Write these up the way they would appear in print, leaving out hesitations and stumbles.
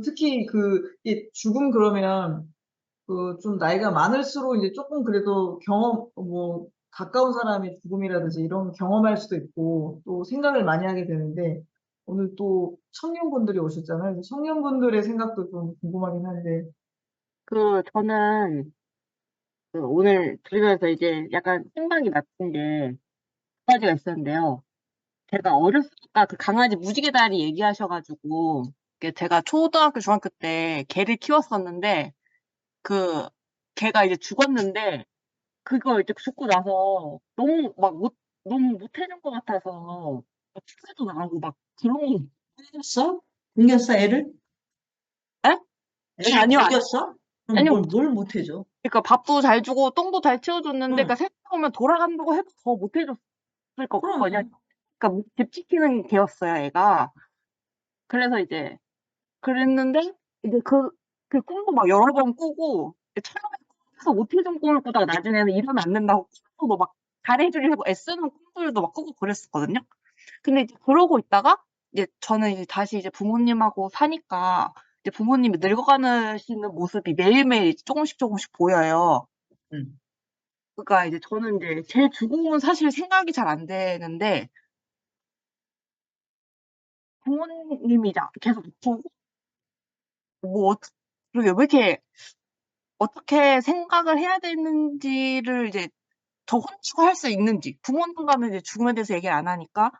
특히 이 죽음 그러면 좀 나이가 많을수록 이제 조금 그래도 가까운 사람의 죽음이라든지 이런 경험할 수도 있고 또 생각을 많이 하게 되는데 오늘 또 청년분들이 오셨잖아요. 그래서 청년분들의 생각도 좀 궁금하긴 한데. 저는 오늘 들으면서 이제 약간 생각이 났던 게 두 가지가 있었는데요. 제가 어렸을 때 그 강아지 무지개 다리 얘기하셔가지고, 제가 초등학교, 중학교 때 개를 키웠었는데, 그 개가 이제 죽었는데, 그거 이제 죽고 나서 너무 못해준 것 같아서, 축사도 나가고 막 그런 거. 굶겼어? 굶겼어, 애를? 에? 애를 아니요, 굶겼어? 그럼 아니요. 뭘 못해줘? 그러니까 밥도 잘 주고, 똥도 잘 치워줬는데, 응, 그러니까 생각하면 돌아간다고 해도 더 못해줬을 것 같거든요. 그럼. 그러니까 집 지키는 개였어요, 애가. 그래서 이제 그랬는데 이제 그 꿈도 막 여러 번 꾸고 처음에 꿈에서 못해준 꿈을 꾸다가 나중에는 이러면 안 된다고 꿈도 막 잘해주려고 애쓰는 꿈들도 막 꾸고 그랬었거든요. 근데 이제 그러고 있다가 이제 저는 이제 다시 이제 부모님하고 사니까 이제 부모님이 늙어가시는 모습이 매일매일 조금씩 보여요. 응. 그러니까 이제 저는 이제 제 죽음은 사실 생각이 잘 안 되는데 부모님이 이제 계속 보고 뭐 그러게 왜 이렇게 어떻게 생각을 해야 되는지를 이제 저 혼자 할 수 있는지 부모님과는 이제 죽음에 대해서 얘기를 안 하니까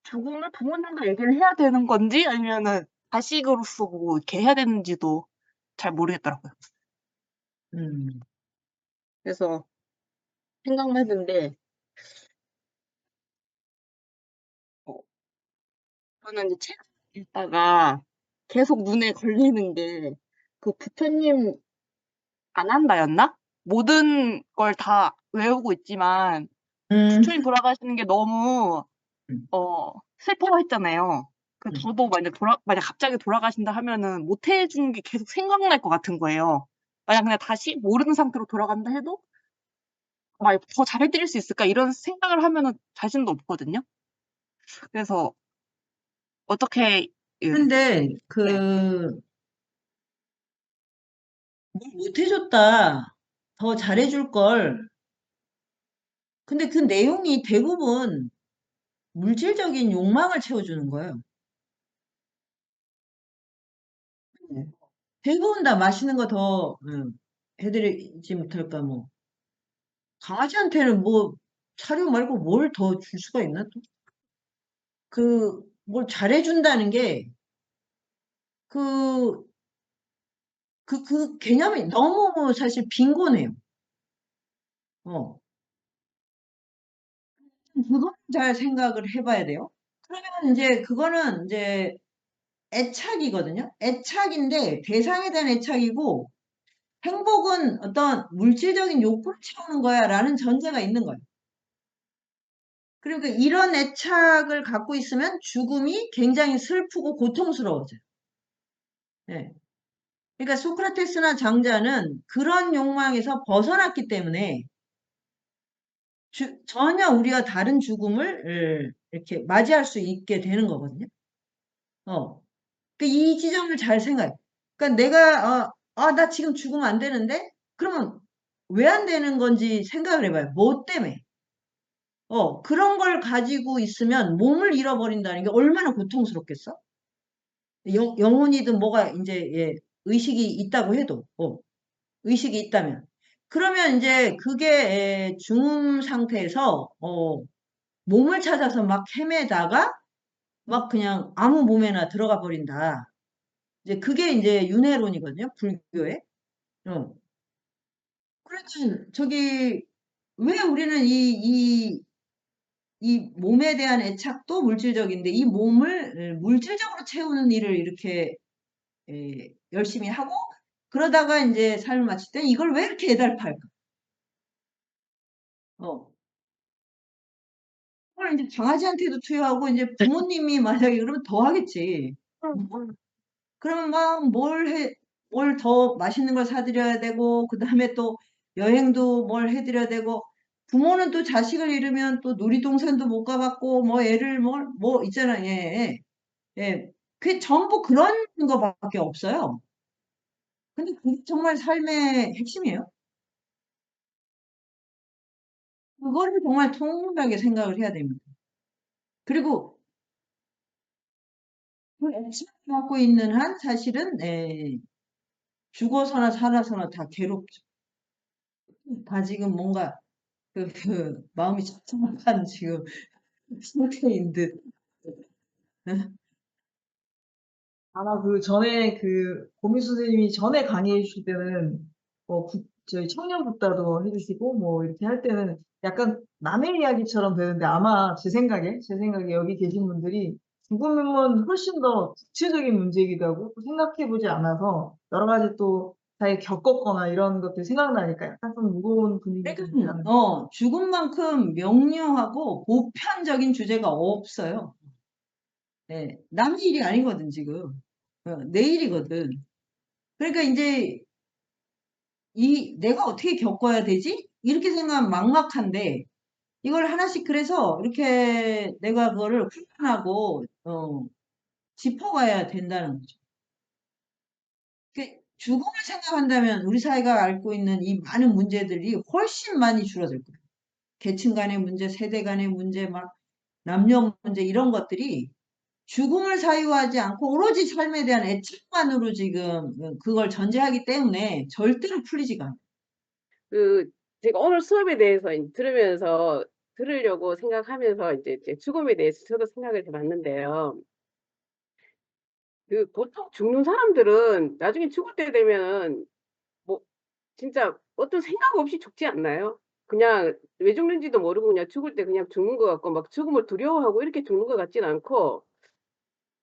죽음을 부모님과 얘기를 해야 되는 건지 아니면은 자식으로서 뭐 이렇게 해야 되는지도 잘 모르겠더라고요. 음. 그래서 생각만 했는데 어, 저는 이제 책 읽다가 계속 눈에 걸리는 게 그 부처님 안 한다였나? 모든 걸 다 외우고 있지만 음, 부처님 돌아가시는 게 너무 음, 슬퍼했잖아요. 그 음. 저도 만약 갑자기 돌아가신다 하면은 못 해준 게 계속 생각날 것 같은 거예요. 만약 그냥 다시 모르는 상태로 돌아간다 해도 막 더 잘해드릴 수 있을까 이런 생각을 하면은 자신도 없거든요. 그래서 어떻게 예, 근데, 네. 뭘 못해줬다. 더 잘해줄 걸. 근데 그 내용이 대부분 물질적인 욕망을 채워주는 거예요. 네. 대부분 다 맛있는 거 더, 해드리지 못할까, 뭐. 강아지한테는 뭐, 사료 말고 뭘 더 줄 수가 있나, 또? 뭘 잘해준다는 게, 그, 그 개념이 너무 사실 빈곤해요. 어. 그건 잘 생각을 해봐야 돼요. 그러면 이제 그거는 이제 애착이거든요. 애착인데 대상에 대한 애착이고 행복은 어떤 물질적인 욕구를 채우는 거야 라는 전제가 있는 거예요. 그러니까 이런 애착을 갖고 있으면 죽음이 굉장히 슬프고 고통스러워져요. 네. 그러니까 소크라테스나 장자는 그런 욕망에서 벗어났기 때문에 전혀 우리가 다른 죽음을 이렇게 맞이할 수 있게 되는 거거든요. 어. 이 지점을 잘 생각해. 그러니까 내가, 나 지금 죽으면 안 되는데? 그러면 왜 안 되는 건지 생각을 해봐요. 뭐 때문에? 그런 걸 가지고 있으면 몸을 잃어버린다는 게 얼마나 고통스럽겠어? 영혼이든 뭐가 이제, 예, 의식이 있다고 해도, 의식이 있다면. 그러면 이제 그게 중음 상태에서, 몸을 찾아서 막 헤매다가 막 그냥 아무 몸에나 들어가 버린다. 이제 그게 이제 윤회론이거든요, 불교에. 어. 그러니까 왜 우리는 이 몸에 대한 애착도 물질적인데 이 몸을 물질적으로 채우는 일을 이렇게 열심히 하고 그러다가 이제 삶을 마칠 때 이걸 왜 이렇게 애달팔까? 어. 그걸 이제 강아지한테도 투여하고 이제 부모님이 만약에 그러면 더 하겠지. 그러면 막 뭘 더 맛있는 걸 사드려야 되고, 그 다음에 또 여행도 뭘 해드려야 되고, 부모는 또 자식을 잃으면 또 놀이동산도 못 가봤고, 뭐 애를 뭐 있잖아, 예, 예. 그게 전부 그런 거밖에 없어요. 근데 그게 정말 삶의 핵심이에요. 그거를 정말 통렬하게 생각을 해야 됩니다. 그리고 그 액션을 갖고 있는 한 사실은 죽어서나 살아서나 다 괴롭죠. 다 지금 뭔가 그 마음이 착잡한 지금 상태인 듯. 아마 그 전에 그 고미 선생님이 전에 강의해 주실 때는 저희 청년 북다도 해주시고 뭐 이렇게 할 때는 약간 남의 이야기처럼 되는데 아마 제 생각에 여기 계신 분들이 죽음은 훨씬 더 구체적인 문제이기도 하고 또 생각해보지 않아서 여러 가지 또 자기 겪었거나 이런 것들이 생각나니까 약간 좀 무거운 분위기가 좀 나는. 죽음만큼 명료하고 보편적인 주제가 없어요. 네, 남의 일이 아니거든, 지금. 내 일이거든. 그러니까 이제 내가 어떻게 겪어야 되지? 이렇게 생각하면 막막한데, 이걸 하나씩 그래서 이렇게 내가 그거를 훈련하고, 짚어가야 된다는 거죠. 죽음을 생각한다면 우리 사회가 앓고 있는 이 많은 문제들이 훨씬 많이 줄어들 거예요. 계층 간의 문제, 세대 간의 문제, 막 남녀 문제 이런 것들이 죽음을 사유하지 않고 오로지 삶에 대한 애착만으로 지금 그걸 전제하기 때문에 절대로 풀리지가 않아요. 그 제가 오늘 수업에 대해서 들으면서 들으려고 생각하면서 이제 죽음에 대해서 저도 생각을 해봤는데요. 그 보통 죽는 사람들은 나중에 죽을 때 되면 뭐 진짜 어떤 생각 없이 죽지 않나요? 그냥 왜 죽는지도 모르고 그냥 죽을 때 그냥 죽는 것 같고 막 죽음을 두려워하고 이렇게 죽는 것 같진 않고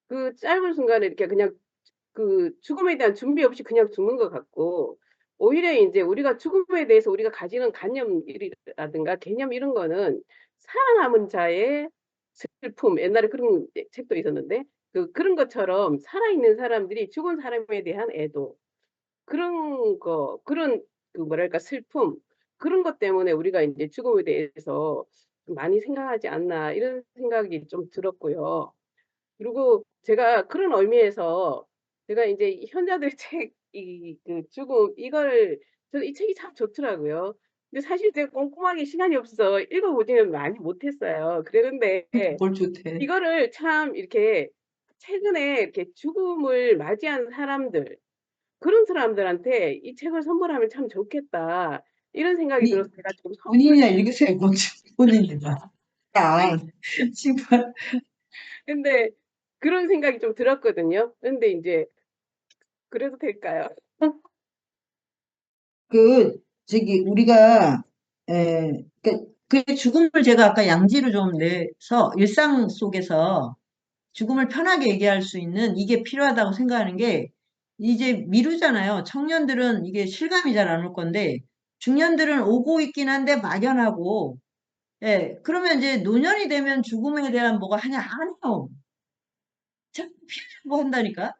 그 짧은 순간에 이렇게 그냥 그 죽음에 대한 준비 없이 그냥 죽는 것 같고 오히려 인제 우리가 죽음에 대해서 우리가 가지는 관념이라든가 개념 이런 거는 살아남은 자의 슬픔 옛날에 그런 책도 있었는데 그런 것처럼 살아있는 사람들이 죽은 사람에 대한 애도 그런 거 그런 뭐랄까 슬픔 그런 것 때문에 우리가 인제 '죽음에 대해서 좀 많이 생각하지 않나.' 이런 생각이 좀 들었고요. 그리고 제가 그런 의미에서 제가 인제 현자들 책 죽음 이걸 저는 이 책이 참 좋더라고요. 근데 사실 제가 꼼꼼하게 시간이 없어서 읽어보지는 많이 못했어요. 그랬는데 뭘 좋대. 이거를 참 이렇게 최근에 이렇게 죽음을 맞이한 사람들 그런 사람들한테 '이 책을 선물하면 참 좋겠다.' 이런 생각이 들어서 제가 좀 본인이나 선물 읽으세요, 먼저. 본인이나. 아, 정말. 근데 그런 생각이 좀 들었거든요. 근데 인제 그래도 될까요? 우리가, 그 죽음을 제가 아까 양지로 좀 내서 일상 속에서 죽음을 편하게 얘기할 수 있는 이게 필요하다고 생각하는 게 이제 미루잖아요. 청년들은 이게 실감이 잘 안 올 건데 중년들은 오고 있긴 한데 막연하고 그러면 이제 노년이 되면 죽음에 대한 뭐가 하냐? 아니요. 자꾸 피하려고 한다니까.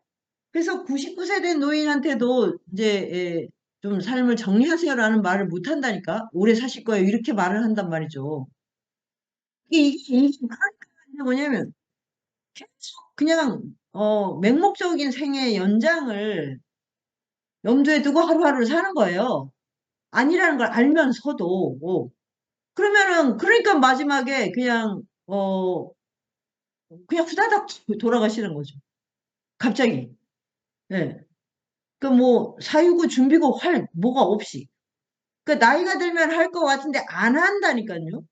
그래서 99세 된 노인한테도 이제 좀 삶을 정리하세요라는 말을 못 한다니까. 오래 사실 거예요. 이렇게 말을 한단 말이죠. 이게 뭐냐면 계속 그냥 맹목적인 생애 연장을 염두에 두고 하루하루를 사는 거예요. 아니라는 걸 알면서도 그러면은 그러니까 마지막에 그냥 후다닥 돌아가시는 거죠. 갑자기. 예. 그 뭐 사유고 준비고 할 뭐가 없이. 그 나이가 들면 할 것 같은데 안 한다니까요.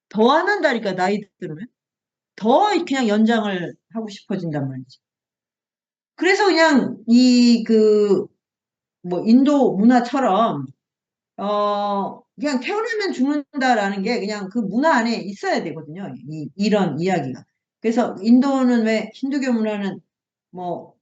더 안 한다니까 나이 들면. 더 그냥 연장을 하고 싶어진단 말이지. 그래서 그냥 뭐 인도 문화처럼 그냥 태어나면 죽는다라는 게 그냥 그 문화 안에 있어야 되거든요. 이런 이야기가. 그래서 인도는 왜 힌두교 문화는 뭐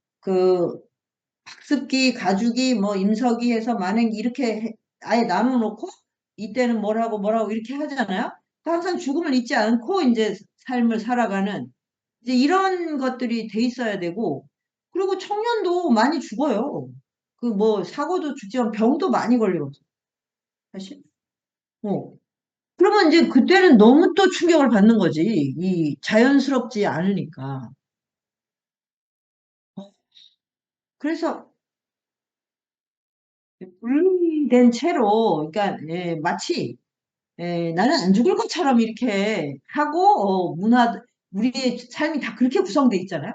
학습기, 가주기, 뭐 임서기 해서 만행기 이렇게 아예 나눠놓고 이때는 뭐라고 이렇게 하잖아요. 항상 죽음을 잊지 않고 이제 삶을 살아가는 이제 이런 것들이 돼 있어야 되고 그리고 청년도 많이 죽어요. 그 뭐 사고도 죽지만 병도 많이 걸려요. 사실. 그러면 이제 그때는 너무 또 충격을 받는 거지. 이 자연스럽지 않으니까. 그래서 분리된 채로, 그러니까 마치 나는 안 죽을 것처럼 이렇게 하고 우리의 삶이 다 그렇게 구성돼 있잖아요.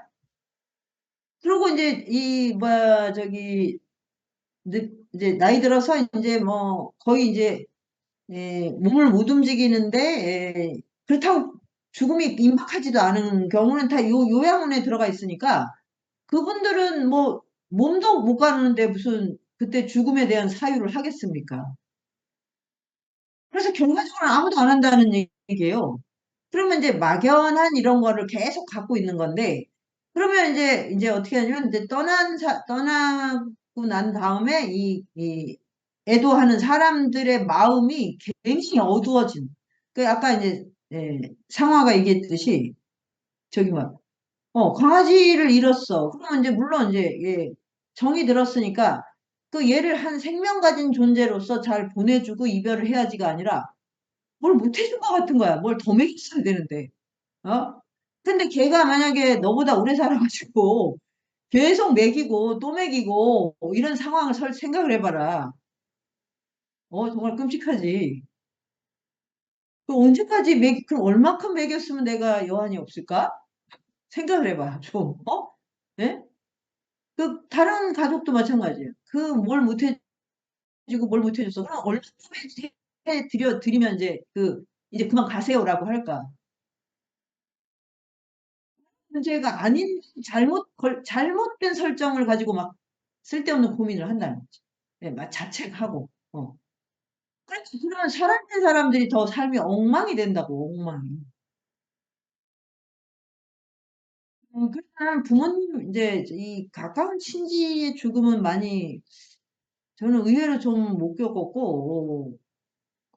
그리고 이제 이 뭐야 저기 이제 나이 들어서 이제 뭐 거의 이제 몸을 못 움직이는데 그렇다고 죽음이 임박하지도 않은 경우는 다 요양원에 들어가 있으니까 그분들은 뭐 몸도 못 가는데 무슨 그때 죽음에 대한 사유를 하겠습니까? 그래서 결과적으로 아무도 안 한다는 얘기예요. 그러면 이제 막연한 이런 거를 계속 갖고 있는 건데, 그러면 이제 어떻게 하냐면, 이제 떠나고 난 다음에 이 애도하는 사람들의 마음이 굉장히 어두워진. 그 아까 이제, 상화가 얘기했듯이, 저기 강아지를 잃었어. 그러면 이제 물론 이제, 정이 들었으니까, 그 얘를 한 생명 가진 존재로서 잘 보내주고 이별을 해야지가 아니라, 뭘 못해준 것 같은 거야. 뭘 더 먹였어야 되는데. 어? 근데 걔가 만약에 너보다 오래 살아가지고 계속 먹이고 또 먹이고 이런 상황을 생각을 해봐라. 정말 끔찍하지. 그 언제까지 그럼 얼마큼 먹였으면 내가 여한이 없을까? 생각을 해봐. 좀, 예? 그 다른 가족도 마찬가지예요. 그 뭘 못해주고 뭘 못해줬어. 그럼 얼마큼 드리면 이제 그만 가세요라고 할까? 문제가 아닌 잘못된 설정을 가지고 막 쓸데없는 고민을 한다는 거지. 막 자책하고. 그러면 사랑하는 사람들이 더 삶이 엉망이 된다고, 엉망이. 그러니까 부모님, 이제, 이 가까운 친지의 죽음은 많이, 저는 의외로 좀 못 겪었고,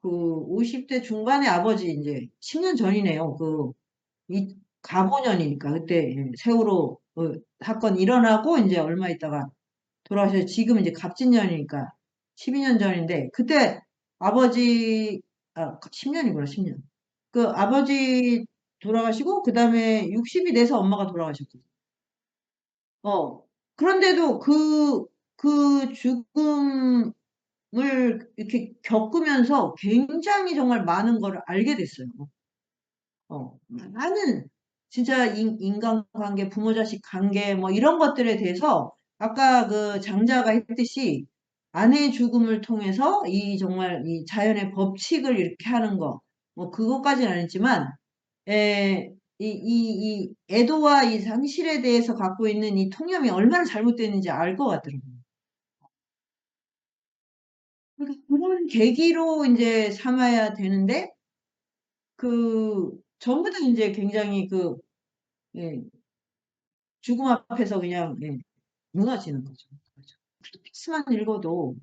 그, 50대 중반의 아버지, 이제, 10년 전이네요. 이, 가보년이니까, 그때, 세월호, 사건 일어나고, 이제 얼마 있다가 돌아가셔서 지금 이제 갑진년이니까 12년 전인데 그때 아버지 10년이구나 10년 그 아버지 돌아가시고 그 다음에 60이 돼서 엄마가 돌아가셨거든. 그런데도 그 죽음을 이렇게 겪으면서 굉장히 정말 많은 걸 알게 됐어요. 많은 진짜 인간관계, 부모 자식 관계 뭐 이런 것들에 대해서 아까 그 장자가 했듯이 아내의 죽음을 통해서 이 정말 이 자연의 법칙을 이렇게 하는 거, 뭐 그것까지는 아니지만, 이 애도와 이 상실에 대해서 갖고 있는 이 통념이 얼마나 잘못됐는지 알 것 같더라고요. 그러니까 그런 계기로 이제 삼아야 되는데, 전부 다 이제 굉장히 예, 죽음 앞에서 그냥 무너지는 거죠. 피스만 읽어도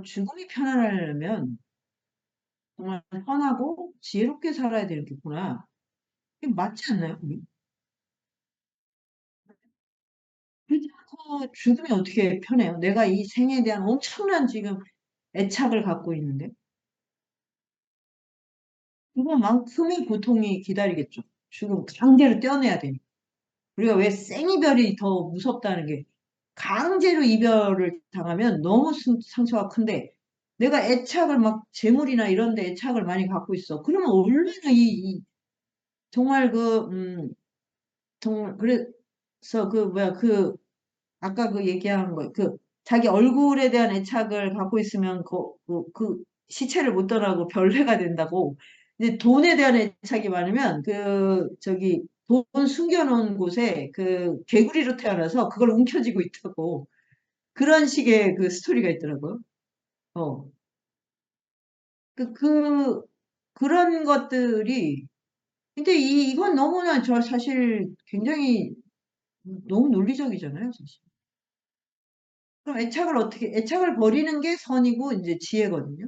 죽음이 편안하려면 정말 편하고 지혜롭게 살아야 되겠구나. 이게 맞지 않나요? 그렇지 않고 죽음이 어떻게 편해요? 내가 이 생에 대한 엄청난 지금 애착을 갖고 있는데 그거만큼의 고통이 기다리겠죠. 죽음 강제로 떼어내야 되니까. 우리가 왜 생이별이 더 무섭다는 게 강제로 이별을 당하면 너무 상처가 큰데 내가 애착을 막 재물이나 이런 데 애착을 많이 갖고 있어. 그러면 얼마나 정말 정말 그래서 아까 얘기한 거 자기 얼굴에 대한 애착을 갖고 있으면 그 시체를 못 떠나고 별회가 된다고. 이제 돈에 대한 애착이 많으면 돈 숨겨놓은 곳에 개구리로 태어나서 그걸 움켜쥐고 있다고. 그런 식의 스토리가 있더라고요. 어. 그런 것들이, 근데 이건 너무나 사실 굉장히 너무 논리적이잖아요, 사실. 그럼 애착을 버리는 게 선이고, 이제 지혜거든요.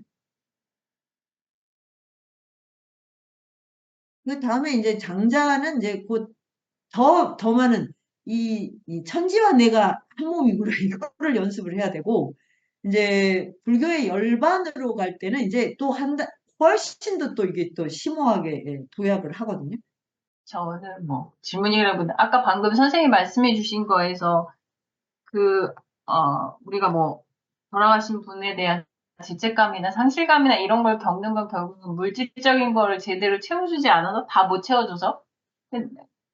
그 다음에 이제 장자는 이제 곧 더 많은 이 천지와 내가 한 몸이구나 이거를 연습을 해야 되고 이제 불교의 열반으로 갈 때는 이제 또 훨씬 더 또 이게 또 심오하게 도약을 하거든요. 저는 뭐 질문이라보다 아까 방금 선생님이 말씀해 주신 거에서 우리가 뭐 돌아가신 분에 대한 죄책감이나 상실감이나 이런 걸 겪는 건 결국은 물질적인 거를 제대로 채워주지 않아서 다 못 채워줘서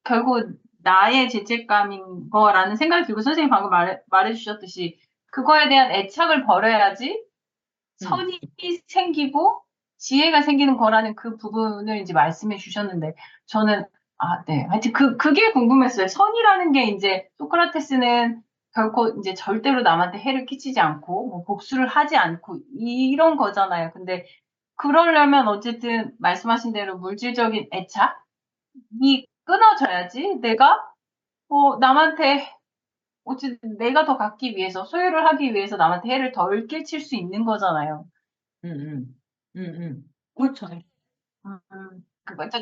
결국 나의 죄책감인 거라는 생각이 들고 선생님 방금 말해주셨듯이 그거에 대한 애착을 버려야지 선이 생기고 지혜가 생기는 거라는 그 부분을 이제 말씀해 주셨는데 저는 네. 하여튼 그게 궁금했어요. 선이라는 게 이제 소크라테스는 결코 이제 절대로 남한테 해를 끼치지 않고 뭐 복수를 하지 않고 이런 거잖아요. 근데 그러려면 어쨌든 말씀하신 대로 물질적인 애착이 끊어져야지 내가 남한테 어쨌든 내가 더 갖기 위해서 소유를 하기 위해서 남한테 해를 덜 끼칠 수 있는 거잖아요. 그렇죠.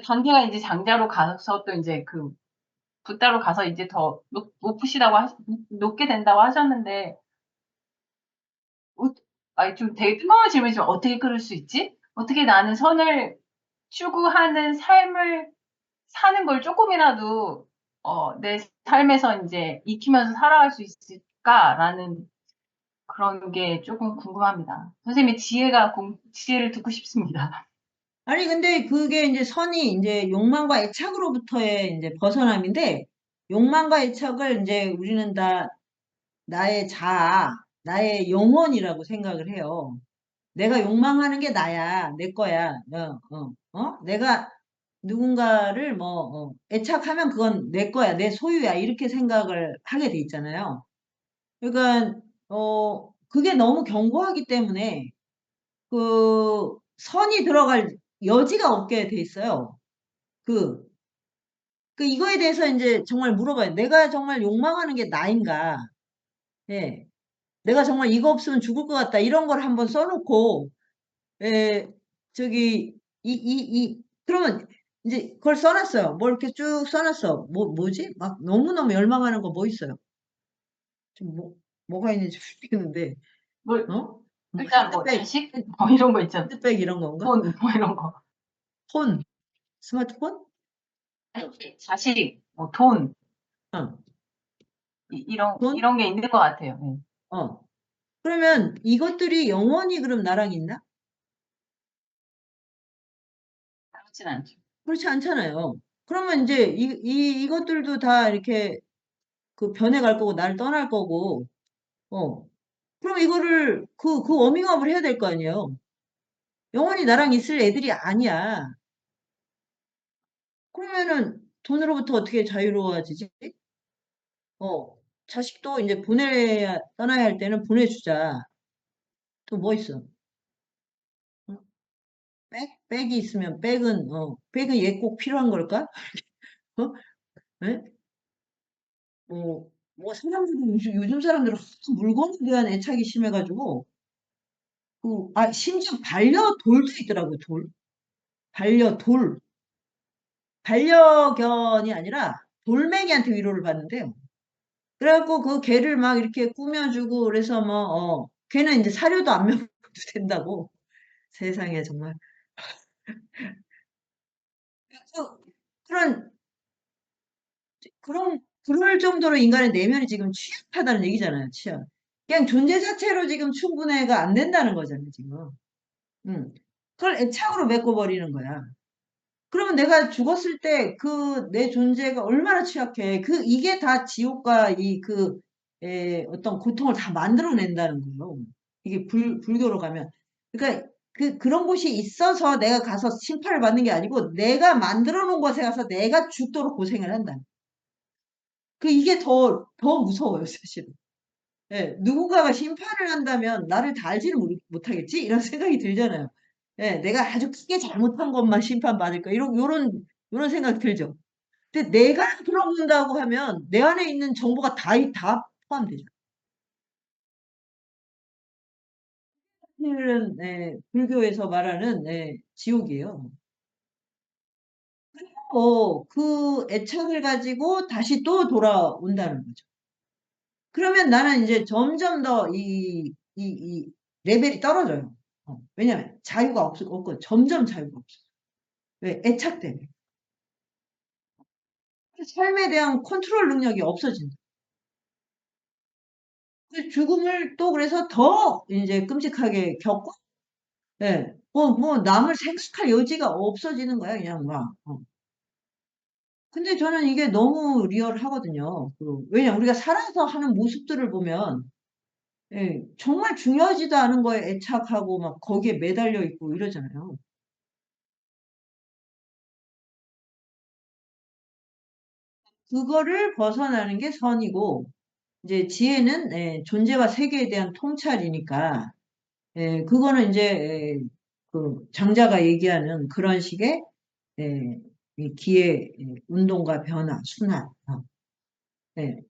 단계가 이제 장자로 가서 또 이제 그 붓다로 가서 이제 더 높게 된다고 하셨는데, 좀 되게 뜬금없는 질문이지만 어떻게 그럴 수 있지? 어떻게 나는 선을 추구하는 삶을 사는 걸 조금이라도, 내 삶에서 이제 익히면서 살아갈 수 있을까라는 그런 게 조금 궁금합니다. 선생님의 지혜를 듣고 싶습니다. 아니, 근데 그게 이제 선이 이제 욕망과 애착으로부터의 이제 벗어남인데, 욕망과 애착을 이제 우리는 다 나의 자아, 나의 영혼이라고 생각을 해요. 내가 욕망하는 게 나야, 내 거야. 내가 누군가를 애착하면 그건 내 거야, 내 소유야, 이렇게 생각을 하게 돼 있잖아요. 그러니까, 그게 너무 견고하기 때문에, 선이 들어갈 여지가 없게 돼 있어요. 이거에 대해서 이제 정말 물어봐요. 내가 정말 욕망하는 게 나인가? 예. 내가 정말 이거 없으면 죽을 것 같다. 이런 걸 한번 써놓고, 예, 그러면 이제 그걸 써놨어요. 뭐 이렇게 쭉 써놨어. 뭐지? 막 너무너무 열망하는 거 뭐 있어요? 지금 뭐가 있는지 모르겠는데, 일단 핸드백, 자식? 이런 거 있잖아. 핸드백 이런 건가? 폰, 이런 거. 폰, 스마트폰? 자식, 돈, 어, 돈? 이런 게 있는 것 같아요. 네. 그러면 이것들이 영원히 그럼 나랑 있나? 그렇진 않죠. 그렇지 않잖아요. 그러면 이제 이것들도 다 이렇게 변해갈 거고, 나를 떠날 거고, 그럼 이거를 그 워밍업을 해야 될 거 아니에요. 영원히 나랑 있을 애들이 아니야. 그러면은 돈으로부터 어떻게 자유로워지지? 자식도 이제 떠나야 할 때는 보내주자. 또 뭐 있어? 어? 백이 있으면 백은 얘 꼭 필요한 걸까? 어? 네? 요즘 사람들은 하도 물건에 대한 애착이 심해가지고, 심지어 반려돌도 있더라고, 돌. 반려돌. 반려견이 아니라 돌멩이한테 위로를 받는데요. 그래갖고 그 개를 막 이렇게 꾸며주고 그래서 걔는 이제 사료도 안 먹어도 된다고. 세상에 정말. 그런 그럴 정도로 인간의 내면이 지금 취약하다는 얘기잖아요, 취약. 그냥 존재 자체로 지금 충분해가 안 된다는 거잖아요, 지금. 그걸 애착으로 메꿔버리는 거야. 그러면 내가 죽었을 때 내 존재가 얼마나 취약해. 이게 다 지옥과 어떤 고통을 다 만들어낸다는 거예요. 이게 불교로 가면. 그러니까 그런 곳이 있어서 내가 가서 심판을 받는 게 아니고 내가 만들어 놓은 곳에 가서 내가 죽도록 고생을 한다. 이게 더 무서워요, 사실은. 예, 누군가가 심판을 한다면 나를 다 알지는 못하겠지? 이런 생각이 들잖아요. 예, 내가 아주 크게 잘못한 것만 심판받을까? 요런 생각 들죠. 근데 내가 들어본다고 하면 내 안에 있는 정보가 다 포함되죠. 사실은, 불교에서 말하는, 지옥이에요. 그리고 그 애착을 가지고 다시 또 돌아온다는 거죠. 그러면 나는 이제 점점 더 이 레벨이 떨어져요. 왜냐면 자유가 없고 점점 자유가 없어. 왜? 애착 때문에. 삶에 대한 컨트롤 능력이 없어진다. 그 죽음을 또 그래서 더 이제 끔찍하게 겪고, 예, 뭐 남을 생각할 여지가 없어지는 거야, 그냥 막. 근데 저는 이게 너무 리얼하거든요. 왜냐, 우리가 살아서 하는 모습들을 보면, 예, 정말 중요하지도 않은 거에 애착하고 막 거기에 매달려 있고 이러잖아요. 그거를 벗어나는 게 선이고, 이제 지혜는 존재와 세계에 대한 통찰이니까, 그거는 이제 그 장자가 얘기하는 그런 식의 이 기의 운동과 변화, 순환,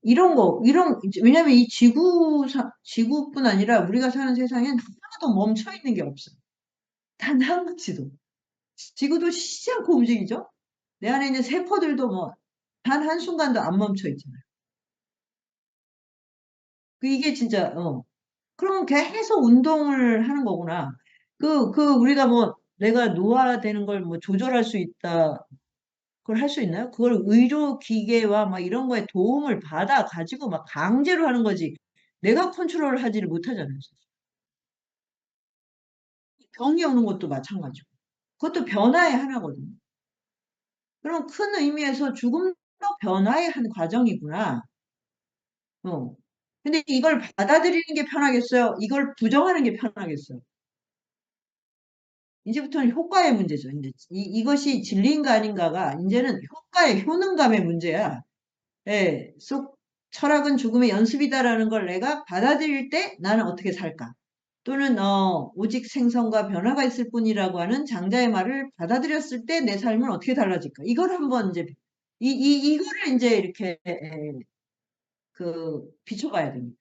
이런 거, 왜냐면 이 지구뿐 아니라 우리가 사는 세상엔 하나도 멈춰 있는 게 없어. 단 한 가지도. 지구도 쉬지 않고 움직이죠? 내 안에 있는 세포들도 뭐, 단 한순간도 안 멈춰 있잖아요. 이게 진짜, 그러면 계속 운동을 하는 거구나. 우리가 뭐, 내가 노화되는 걸 뭐 조절할 수 있다. 그걸 할 수 있나요? 그걸 의료 기계와 막 이런 거에 도움을 받아 가지고 막 강제로 하는 거지. 내가 컨트롤을 하지를 못하잖아요. 병이 오는 것도 마찬가지고. 그것도 변화의 하나거든요. 그럼 큰 의미에서 죽음도 변화의 한 과정이구나. 어. 근데 이걸 받아들이는 게 편하겠어요? 이걸 부정하는 게 편하겠어요? 이제부터는 효과의 문제죠. 이제 이것이 진리인가 아닌가가 이제는 효과의 효능감의 문제야. 예, 철학은 죽음의 연습이다라는 걸 내가 받아들일 때 나는 어떻게 살까? 또는 오직 생성과 변화가 있을 뿐이라고 하는 장자의 말을 받아들였을 때 내 삶은 어떻게 달라질까? 이걸 한번 이제 이거를 이제 이렇게 비춰봐야 됩니다.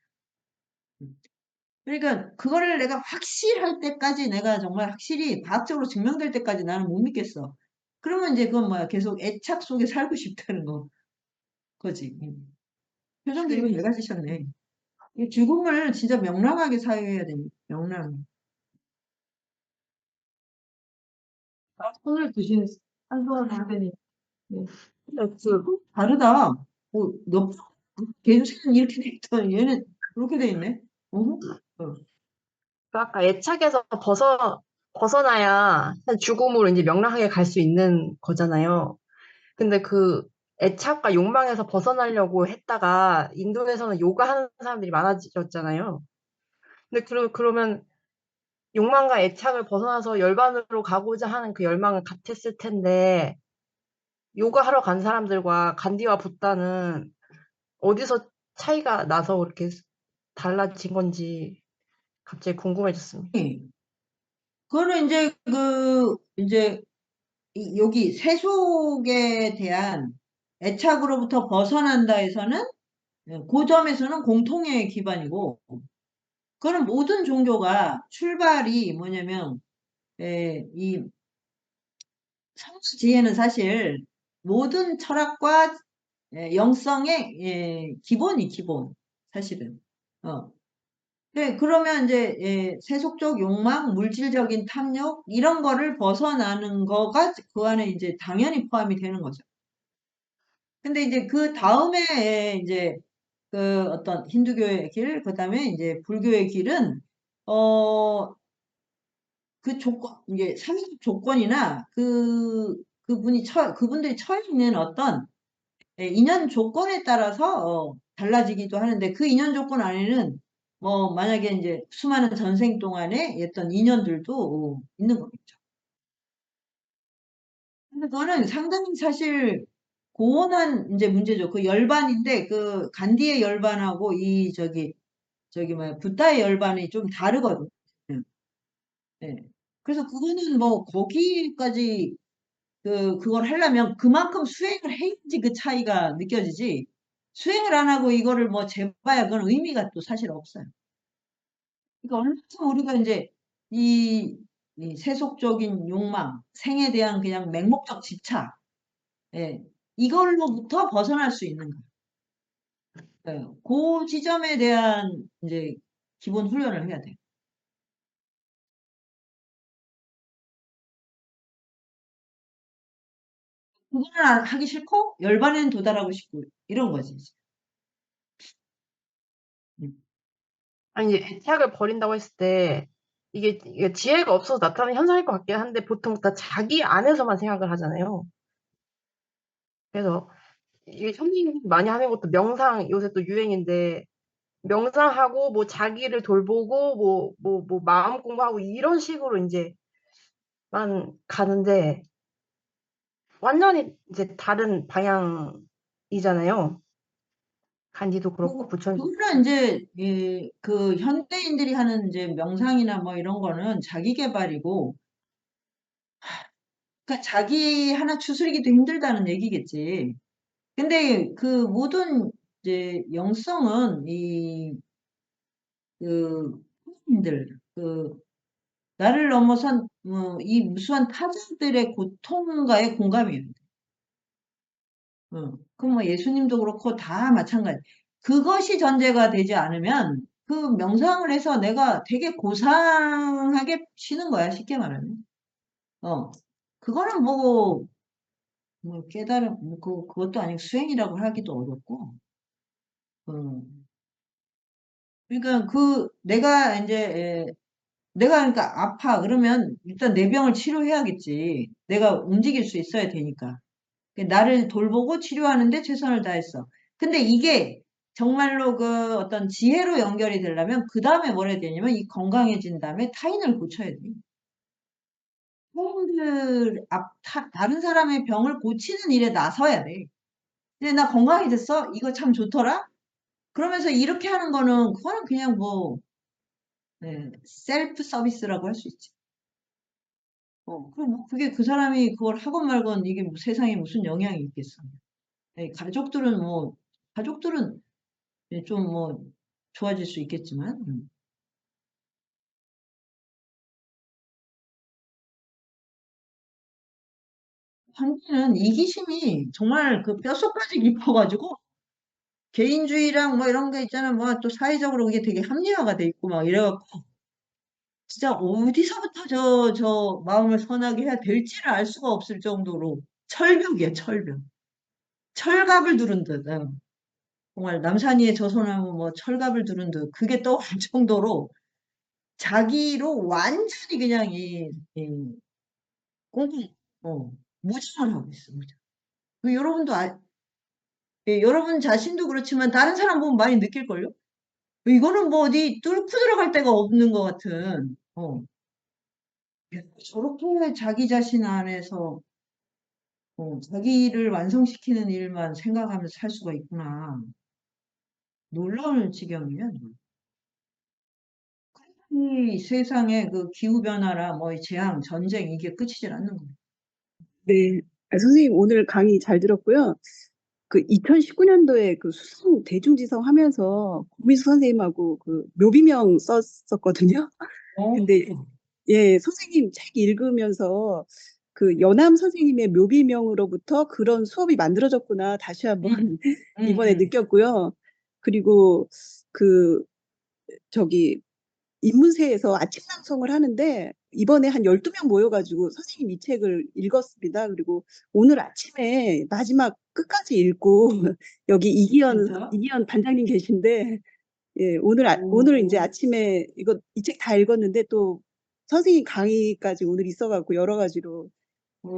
그러니까 그거를 내가 확실할 때까지 내가 정말 확실히 과학적으로 증명될 때까지 나는 못 믿겠어. 그러면 이제 그건 뭐야? 계속 애착 속에 살고 싶다는 거지. 표정 드리고 얘가 지셨네. 이 죽음을 진짜 명랑하게 사유해야 됩니다. 명랑. 손을 드신 한동안 선생님. 네. 다르다. 너, 걔는 이렇게 돼 있다. 얘는 그렇게 돼 있네. 어? 그 아까 애착에서 벗어나야 죽음으로 이제 명랑하게 갈 수 있는 거잖아요. 근데 그 애착과 욕망에서 벗어나려고 했다가 인도에서는 요가 하는 사람들이 많아졌잖아요. 근데 그러면 욕망과 애착을 벗어나서 열반으로 가고자 하는 그 열망은 같았을 텐데 요가 하러 간 사람들과 간디와 붓다는 어디서 차이가 나서 그렇게 달라진 건지 갑자기 궁금해졌습니다. 그거는 이제 여기 세속에 대한 애착으로부터 벗어난다 해서는 그 점에서는 공통의 기반이고, 그거는 모든 종교가 출발이 뭐냐면, 이 성지혜는 사실 모든 철학과 영성의 기본 사실은. 그러면 이제 세속적 욕망, 물질적인 탐욕 이런 거를 벗어나는 거가 그 안에 이제 당연히 포함이 되는 거죠. 근데 이제 그 다음에 이제 그 어떤 힌두교의 길, 그다음에 이제 불교의 길은 그 조건, 이게 상식 조건이나 그분들이 처해 있는 어떤 인연 조건에 따라서 달라지기도 하는데 그 인연 조건 안에는 뭐 만약에 이제 수많은 전생 동안에 어떤 인연들도 있는 거겠죠. 근데 그거는 상당히 사실 고온한 이제 문제죠. 그 열반인데 그 간디의 열반하고 저기 뭐야 붓다의 열반이 좀 다르거든. 요 네. 그래서 그거는 뭐 거기까지 그걸 하려면 그만큼 수행을 해야지 그 차이가 느껴지지. 수행을 안 하고 이거를 뭐 재봐야 그건 의미가 또 사실 없어요. 그러니까 얼마큼 우리가 이제 이, 이 세속적인 욕망, 생에 대한 그냥 맹목적 집착, 이걸로부터 벗어날 수 있는가. 그 지점에 대한 이제 기본 훈련을 해야 돼요. 그거는 하기 싫고 열반에는 도달하고 싶고 이런 거지. 이제. 아니, 이제 애착을 버린다고 했을 때, 이게 지혜가 없어서 나타나는 현상일 것 같긴 한데, 보통 다 자기 안에서만 생각을 하잖아요. 그래서, 이게 선생님이 많이 하는 것도 명상, 요새 또 유행인데, 명상하고, 뭐, 자기를 돌보고, 뭐, 마음 공부하고, 이런 식으로 만 가는데, 완전히 이제 다른 방향이잖아요. 간디도 그렇고, 부처님도 그거는 그렇고. 이제 그 현대인들이 하는 이제 명상이나 뭐 이런 거는 자기 개발이고, 그러니까 자기 하나 추스리기도 힘들다는 얘기겠지. 근데 그 모든 이제 영성은 선생님들, 나를 넘어선 이 무수한 타자들의 고통과의 공감이에요. 그럼 뭐 예수님도 그렇고 다 마찬가지. 그것이 전제가 되지 않으면 그 명상을 해서 내가 되게 고상하게 쉬는 거야, 쉽게 말하면. 그거는 뭐 깨달음, 그것도 아니고 수행이라고 하기도 어렵고. 그러니까 내가 그러니까 아파 그러면 일단 내 병을 치료해야겠지. 내가 움직일 수 있어야 되니까. 나를 돌보고 치료하는데 최선을 다했어. 근데 이게 정말로 그 어떤 지혜로 연결이 되려면 그 다음에 뭘 해야 되냐면 이 건강해진 다음에 타인을 고쳐야 돼. 다른 사람의 병을 고치는 일에 나서야 돼. 근데 나 건강해졌어? 이거 참 좋더라? 그러면서 이렇게 하는 그거는 그냥 셀프 서비스라고 할 수 있지. 그럼 뭐 그게 그 사람이 그걸 하건 말건 이게 뭐 세상에 무슨 영향이 있겠어. 가족들은 좀 좋아질 수 있겠지만, 한국은 이기심이 정말 그 뼛속까지 깊어가지고, 개인주의랑 뭐 이런 게 있잖아. 뭐 또 사회적으로 그게 되게 합리화가 돼 있고 막 이래갖고, 진짜 어디서부터 저 마음을 선하게 해야 될지를 알 수가 없을 정도로 철벽이야, 철벽. 철갑을 두른 듯. 정말 남산이의 저소나무 뭐 철갑을 두른 듯 그게 떠오를 정도로 자기로 완전히 그냥 꽁꽁 무장을 하고 있어. 무장. 여러분도 여러분 자신도 그렇지만 다른 사람 보면 많이 느낄걸요? 이거는 뭐 어디 뚫고 들어갈 데가 없는 것 같은. 저렇게 자기 자신 안에서 자기를 완성시키는 일만 생각하면서 살 수가 있구나. 놀라운 지경이야. 이 세상에 그 기후변화라 뭐 재앙, 전쟁 이게 끝이질 않는 거예요. 네. 선생님 오늘 강의 잘 들었고요. 그 2019년도에 그 수성 대중지성 하면서 고민수 선생님하고 그 묘비명 썼었거든요. 근데 예, 선생님 책 읽으면서 그 연암 선생님의 묘비명으로부터 그런 수업이 만들어졌구나 다시 한번 이번에 느꼈고요. 그리고 그 저기 인문세에서 아침 방송을 하는데 이번에 한 12명 모여가지고 선생님 이 책을 읽었습니다. 그리고 오늘 아침에 마지막 끝까지 읽고 여기 진짜? 이기현 반장님 계신데 예, 오늘 이제 아침에 이 책 다 읽었는데 또 선생님 강의까지 오늘 있어갖고 여러 가지로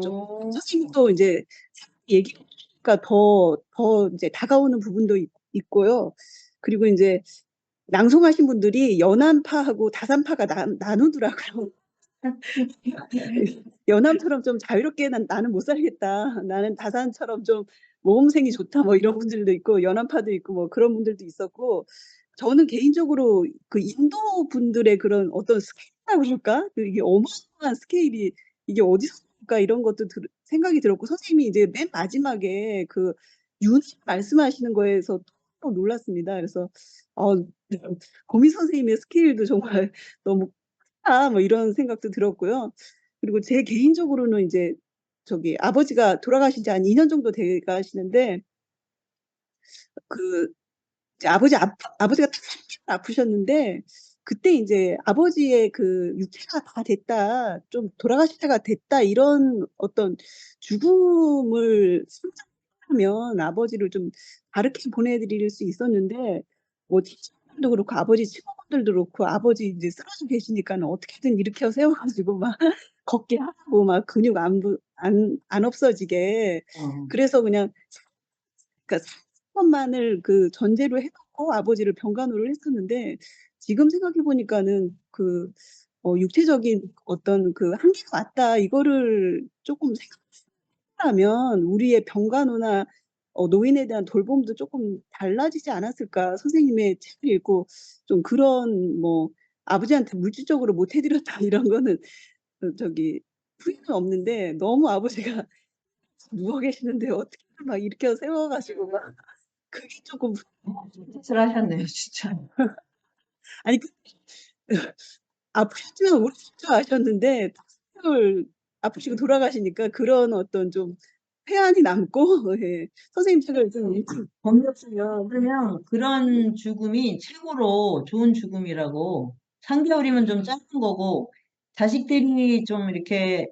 좀 선생님도 이제 얘기가 더 이제 다가오는 부분도 있고요. 그리고 이제 낭송하신 분들이 연안파하고 다산파가 나누더라고요. 연암처럼 좀 자유롭게 나는 못 살겠다. 나는 다산처럼 좀 모범생이 좋다. 뭐 이런 분들도 있고 연암파도 있고 뭐 그런 분들도 있었고 저는 개인적으로 그 인도 분들의 그런 어떤 스케일이라고 그럴까? 이게 어마어마한 스케일이 이게 어디서 올까 이런 것도 생각이 들었고 선생님이 이제 맨 마지막에 그 윤회 말씀하시는 거에서 또 놀랐습니다. 그래서 고미 선생님의 스케일도 정말 너무 크다 뭐 이런 생각도 들었고요. 그리고 제 개인적으로는 이제 저기 아버지가 돌아가신 지 한 2년 정도 돼 가시는데 그 이제 아버지가 아프셨는데 그때 이제 아버지의 그 육체가 다 됐다, 좀 돌아가실 때가 됐다 이런 어떤 죽음을 상상하면 아버지를 좀 다르게 보내드릴 수 있었는데 뭐 친척도 그렇고 아버지 친구가 친구들도 그렇고 아버지 이제 쓰러져 계시니까는 어떻게든 일으켜 세워가지고 막 걷게 하고 막 근육 안 없어지게 어. 그래서 그냥 그러니까 것만을 그 전제로 해놓고 아버지를 병간호를 했었는데 지금 생각해 보니까는 그 육체적인 어떤 그 한계가 왔다 이거를 조금 생각하면 우리의 병간호나 노인에 대한 돌봄도 조금 달라지지 않았을까 선생님의 책을 읽고 좀 그런 뭐 아버지한테 물질적으로 못 해드렸다 이런 거는 저기 후회는 없는데 너무 아버지가 누워 계시는데 어떻게 막 일으켜 세워가지고 막 그게 조금 짓을 하셨네요, 진짜. 아니 아프셨지만 오래 아셨는데 아프시고 돌아가시니까 그런 어떤 좀 회한이 남고 예. 선생님 책을 좀 일찍 범접수요. 그러면 그런 죽음이 최고로 좋은 죽음이라고 3개월이면 좀 짧은 거고 자식들이 좀 이렇게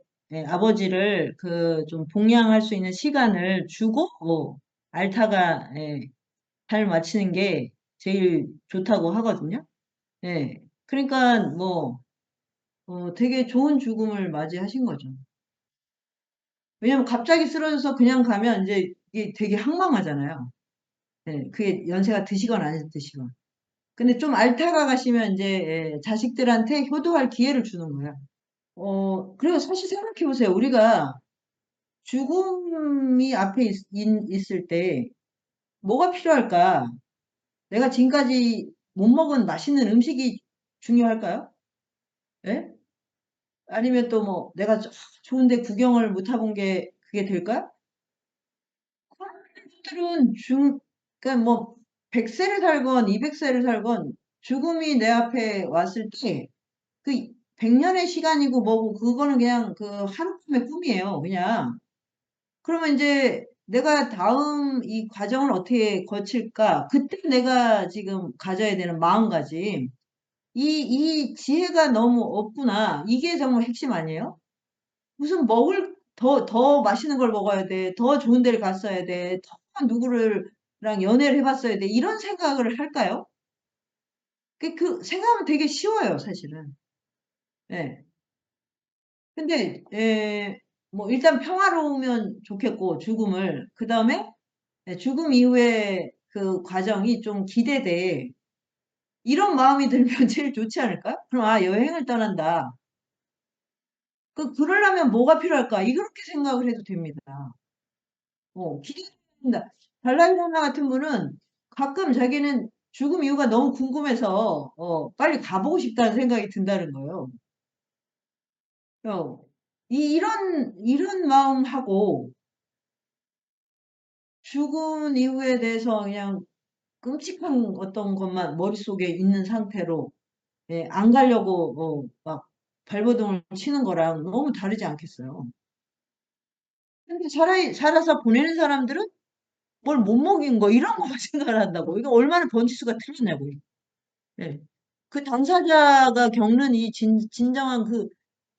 아버지를 그 좀 봉양할 수 있는 시간을 주고 알타가 잘 마치는 게 제일 좋다고 하거든요. 예. 그러니까 뭐 되게 좋은 죽음을 맞이하신 거죠. 왜냐면 갑자기 쓰러져서 그냥 가면 이제 이게 되게 황망하잖아요. 예, 그게 연세가 드시건 안 드시건. 근데 좀 앓다가 가시면 이제 자식들한테 효도할 기회를 주는 거예요. 그리고 사실 생각해 보세요. 우리가 죽음이 앞에 있을 때 뭐가 필요할까? 내가 지금까지 못 먹은 맛있는 음식이 중요할까요? 예? 아니면 또 뭐 내가 좋은데 구경을 못 해본 게 그게 될까? 그런 것들은 그러니까 뭐 100세를 살건 200세를 살건 죽음이 내 앞에 왔을 때 그 100년의 시간이고 뭐고 그거는 그냥 그 하룻밤의 꿈이에요. 그냥. 그러면 이제 내가 다음 이 과정을 어떻게 거칠까? 그때 내가 지금 가져야 되는 마음가짐. 이 지혜가 너무 없구나. 이게 정말 핵심 아니에요? 무슨 더 맛있는 걸 먹어야 돼. 더 좋은 데를 갔어야 돼. 더 누구랑 연애를 해봤어야 돼. 이런 생각을 할까요? 생각하면 되게 쉬워요, 사실은. 예. 근데, 뭐, 일단 평화로우면 좋겠고, 죽음을. 그 다음에, 죽음 이후에 그 과정이 좀 기대돼. 이런 마음이 들면 제일 좋지 않을까? 그럼, 여행을 떠난다. 그러려면 뭐가 필요할까? 이렇게 생각을 해도 됩니다. 기대된다. 달라이라마 같은 분은 가끔 자기는 죽음 이유가 너무 궁금해서, 빨리 가보고 싶다는 생각이 든다는 거예요. 이런 마음하고 죽은 이유에 대해서 그냥 끔찍한 어떤 것만 머릿속에 있는 상태로 안 가려고 막 발버둥을 치는 거랑 너무 다르지 않겠어요. 근데 살아서 보내는 사람들은 뭘 못 먹인 거 이런 거만 생각을 한다고. 이거 얼마나 번지수가 틀렸냐고. 예. 그 당사자가 겪는 이 진정한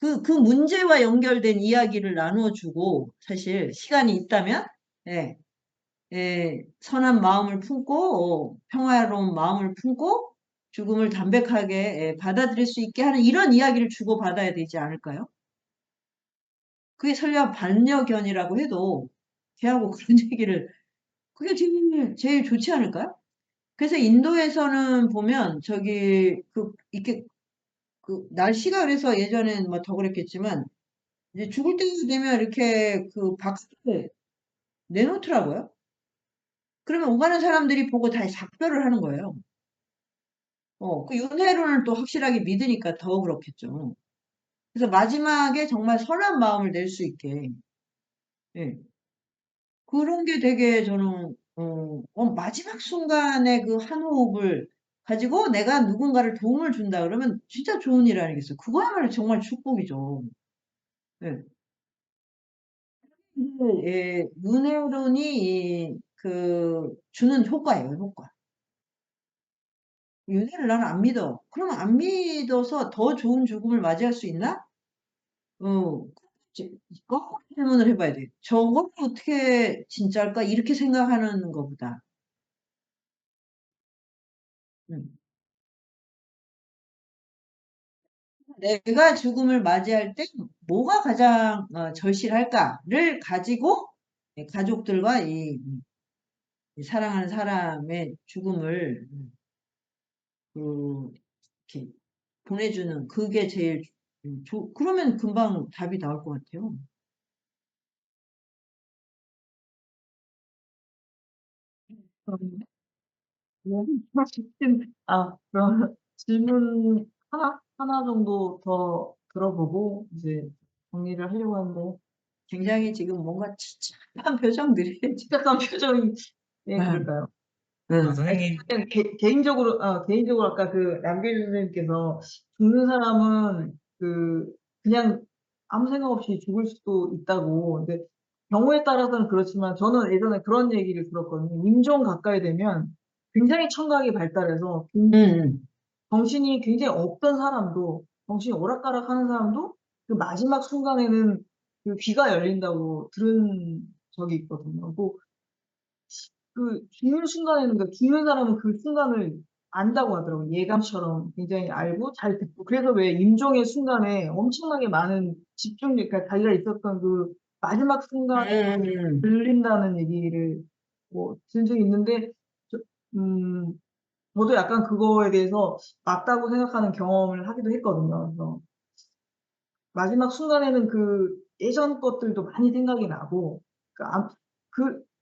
그 문제와 연결된 이야기를 나누어 주고 사실 시간이 있다면 예. 선한 마음을 품고 평화로운 마음을 품고 죽음을 담백하게 받아들일 수 있게 하는 이런 이야기를 주고받아야 되지 않을까요? 그게 설령 반려견이라고 해도 걔하고 그런 얘기를 그게 제일 좋지 않을까요? 그래서 인도에서는 보면 저기 이렇게 날씨가 그래서 예전엔 뭐 더 그랬겠지만 이제 죽을 때 되면 이렇게 박수를 내놓더라고요. 그러면 오가는 사람들이 보고 다 작별을 하는 거예요. 그 윤회론을 또 확실하게 믿으니까 더 그렇겠죠. 그래서 마지막에 정말 선한 마음을 낼 수 있게. 예. 그런 게 되게 저는, 마지막 순간에 그 한 호흡을 가지고 내가 누군가를 도움을 준다 그러면 진짜 좋은 일 아니겠어요? 그거야말로 정말 축복이죠. 예. 윤회론이 주는 효과예요, 효과. 윤회를 나는 안 믿어. 그러면 안 믿어서 더 좋은 죽음을 맞이할 수 있나? 어, 거꾸로 질문을 해봐야 돼. 저걸 어떻게 진짜일까? 이렇게 생각하는 것보다. 음. 내가 죽음을 맞이할 때 뭐가 가장 절실할까를 가지고 가족들과 이 사랑하는 사람의 죽음을 이렇게 보내주는 그게 제일 그러면 금방 답이 나올 것 같아요. 그럼 질문 하나 정도 더 들어보고 이제 정리를 하려고 하는데, 굉장히 지금 뭔가 찝찝한 표정들이 심각한 표정이 왜 응, 그럴까요? 응. 선생님, 그냥 개인적으로 아까 그 남길 선생님께서 죽는 사람은 그냥 아무 생각 없이 죽을 수도 있다고. 근데 경우에 따라서는 그렇지만 저는 예전에 그런 얘기를 들었거든요. 임종 가까이 되면 굉장히 청각이 발달해서 응. 정신이 굉장히 없던 사람도, 정신이 오락가락하는 사람도 그 마지막 순간에는 그 귀가 열린다고 들은 적이 있거든요. 죽는 순간에는, 그러니까 죽는 사람은 그 순간을 안다고 하더라고요. 예감처럼 굉장히 알고 잘 듣고. 그래서 왜 임종의 순간에 엄청나게 많은 집중력, 그러니까 자기가 있었던 그 마지막 순간에 들린다는 얘기를 들은 적이 있는데, 저, 저도 약간 그거에 대해서 맞다고 생각하는 경험을 하기도 했거든요. 그래서 마지막 순간에는 그 예전 것들도 많이 생각이 나고, 그러니까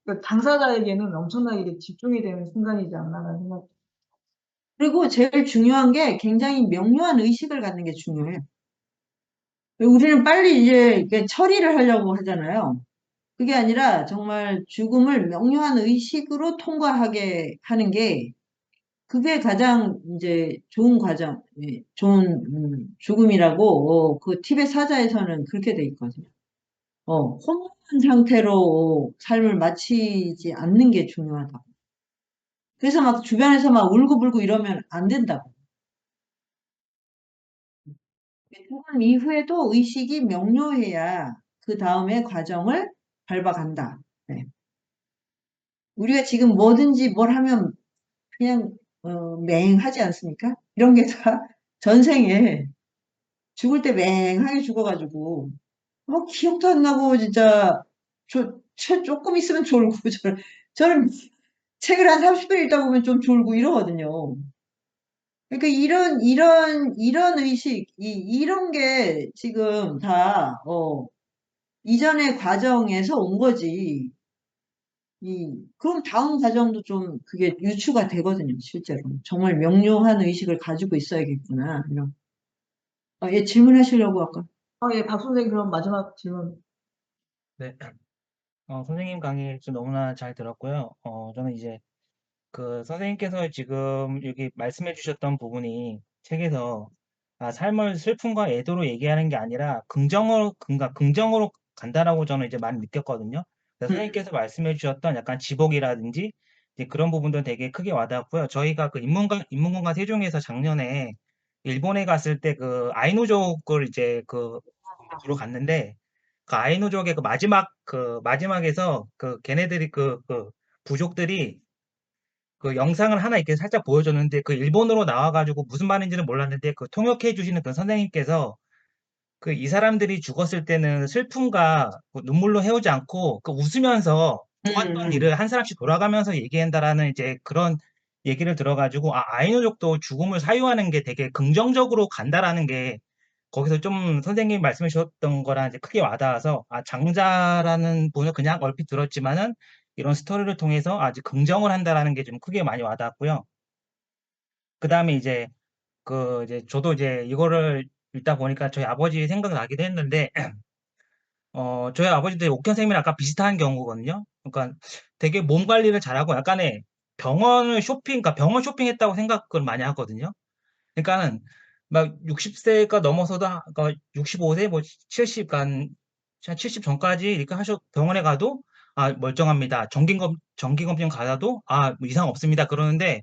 그러니까 당사자에게는 엄청나게 집중이 되는 순간이지 않나라는 생각. 그리고 제일 중요한 게 굉장히 명료한 의식을 갖는 게 중요해요. 우리는 빨리 이제 이렇게 처리를 하려고 하잖아요. 그게 아니라 정말 죽음을 명료한 의식으로 통과하게 하는 게 그게 가장 이제 좋은 과정, 좋은 죽음이라고 그 티베트 사자에서는 그렇게 돼 있거든요. 혼돈한 상태로 삶을 마치지 않는 게 중요하다고. 그래서 막 주변에서 막 울고불고 이러면 안 된다고. 죽음 이후에도 의식이 명료해야 그 다음에 과정을 밟아간다. 네. 우리가 지금 뭐든지 뭘 하면 그냥 맹하지 않습니까? 이런 게 다 전생에 죽을 때 맹하게 죽어가지고 기억도 안 나고 진짜 조금 있으면 졸고 저는 책을 한 30분 읽다 보면 좀 졸고 이러거든요. 그러니까 이런 의식, 이런 게 지금 다, 이전의 과정에서 온 거지. 그럼 다음 과정도 좀 그게 유추가 되거든요, 실제로. 정말 명료한 의식을 가지고 있어야겠구나. 이런. 예, 질문하시려고 아까. 예, 박 선생님, 그럼 마지막 질문. 네. 선생님 강의 좀 너무나 잘 들었고요. 저는 이제 그 선생님께서 지금 여기 말씀해 주셨던 부분이 책에서 삶을 슬픔과 애도로 얘기하는 게 아니라 긍정으로 간다라고 저는 이제 많이 느꼈거든요. 그래서 선생님께서 말씀해 주셨던 약간 지복이라든지 이제 그런 부분도 되게 크게 와닿았고요. 저희가 그 인문공간 세종에서 작년에 일본에 갔을 때 그 아이누족을 이제 보러 갔는데 그 아이누족의 마지막에서 걔네들이 부족들이 그 영상을 하나 이렇게 살짝 보여줬는데 그 일본어로 나와가지고 무슨 말인지는 몰랐는데 그 통역해 주시는 그 선생님께서 그 이 사람들이 죽었을 때는 슬픔과 그 눈물로 해오지 않고 그 웃으면서 좋았던 일을 한 사람씩 돌아가면서 얘기한다라는 이제 그런 얘기를 들어가지고 아이누족도 죽음을 사유하는 게 되게 긍정적으로 간다라는 게 거기서 좀 선생님이 말씀해 주셨던 거랑 이제 크게 와닿아서 장자라는 분을 그냥 얼핏 들었지만은 이런 스토리를 통해서 아주 긍정을 한다라는 게 좀 크게 많이 와닿았고요. 그 다음에 이제 이제 저도 이제 이거를 읽다 보니까 저희 아버지 생각나기도 했는데 저희 아버지도 옥현 선생님이랑 아까 비슷한 경우거든요. 그러니까 되게 몸 관리를 잘하고 약간의 그러니까 병원 쇼핑했다고 생각을 많이 하거든요. 그러니까는 막 60세가 넘어서도 그러니까 65세 뭐 70, 한 70 전까지 이렇게 병원에 가도 멀쩡합니다. 정기 검진 가도 뭐 이상 없습니다. 그러는데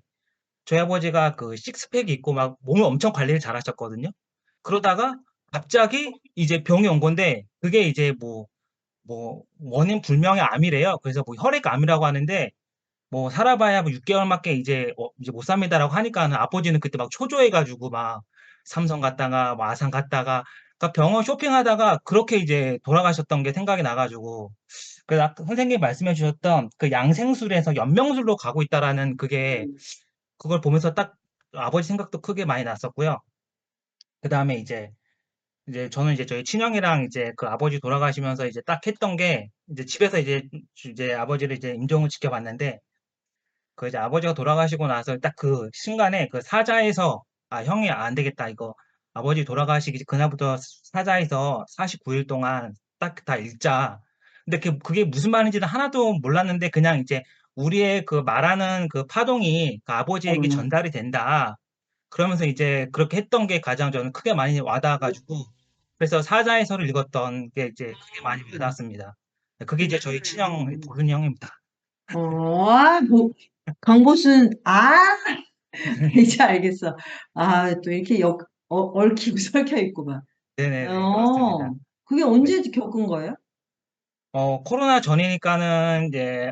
저희 아버지가 그 식스팩이 있고 막 몸을 엄청 관리를 잘 하셨거든요. 그러다가 갑자기 이제 병이 온 건데 그게 이제 뭐 원인 불명의 암이래요. 그래서 뭐 혈액암이라고 하는데 뭐 살아봐야 뭐 6개월밖에 이제 못 삽니다라고 하니까는 아버지는 그때 막 초조해가지고 막 삼성 갔다가 뭐 아산 갔다가 그러니까 병원 쇼핑하다가 그렇게 이제 돌아가셨던 게 생각이 나가지고 그래서 아까 선생님이 말씀해 주셨던 그 양생술에서 연명술로 가고 있다라는 그게 그걸 보면서 딱 아버지 생각도 크게 많이 났었고요. 그다음에 이제 저는 이제 저희 친형이랑 이제 그 아버지 돌아가시면서 이제 딱 했던 게 이제 집에서 이제 아버지를 이제 임종을 지켜봤는데 그 이제 아버지가 돌아가시고 나서 딱 그 순간에 그 사자에서 아 형이 안 되겠다 이거 아버지 돌아가시기 그날부터 사자에서 49일 동안 딱 다 읽자. 근데 그게 무슨 말인지는 하나도 몰랐는데 그냥 이제 우리의 그 말하는 그 파동이 그 아버지에게 전달이 된다. 그러면서 이제 그렇게 했던 게 가장 저는 크게 많이 와닿아가지고 그래서 사자에서를 읽었던 게 이제 크게 많이 와닿았습니다. 그게 이제 저희 친형 보순이 형입니다. 강보순, 이제 알겠어. 또 이렇게 얽히고 설켜 있구만. 네네네 그렇습니다. 그게 언제 겪은 거예요? 코로나 전이니까는 이제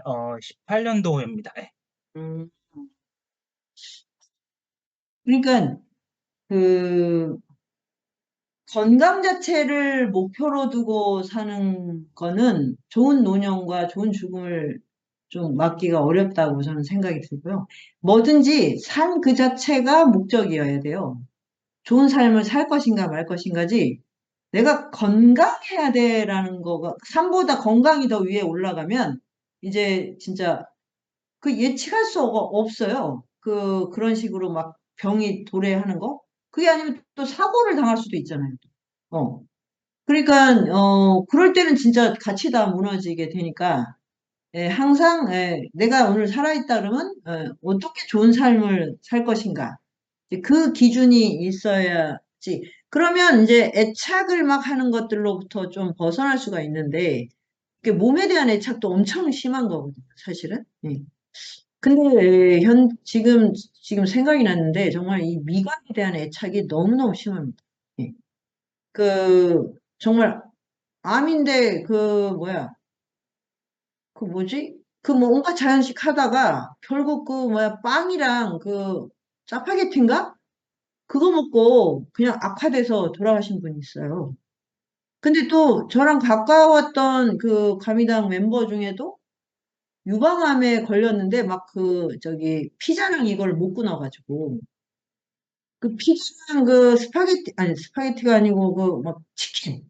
18년도입니다. 네. 음, 그러니까 그 건강 자체를 목표로 두고 사는 거는 좋은 노년과 좋은 죽음을 좀 막기가 어렵다고 저는 생각이 들고요. 뭐든지 삶 그 자체가 목적이어야 돼요. 좋은 삶을 살 것인가 말 것인가지 내가 건강해야 돼라는 거가 삶보다 건강이 더 위에 올라가면 이제 진짜 그 예측할 수 없어요. 그런 식으로 막 병이 도래하는 거. 그게 아니면 또 사고를 당할 수도 있잖아요. 어. 그러니까 그럴 때는 진짜 같이 다 무너지게 되니까 항상 내가 오늘 살아있다 그러면 어떻게 좋은 삶을 살 것인가. 이제 그 기준이 있어야지. 그러면 이제 애착을 막 하는 것들로부터 좀 벗어날 수가 있는데 몸에 대한 애착도 엄청 심한 거거든요, 사실은. 예. 근데 지금 생각이 났는데 정말 이 미각에 대한 애착이 너무너무 심합니다. 예. 정말 암인데 그 뭐지? 그 뭐 온갖 자연식 하다가 결국 빵이랑 짜파게티인가? 그거 먹고 그냥 악화돼서 돌아가신 분이 있어요. 근데 또 저랑 가까웠던 그 가미당 멤버 중에도 유방암에 걸렸는데 막 피자랑 이걸 못 끊어가지고 그 피자랑 스파게티 아니 스파게티가 아니고 막 치킨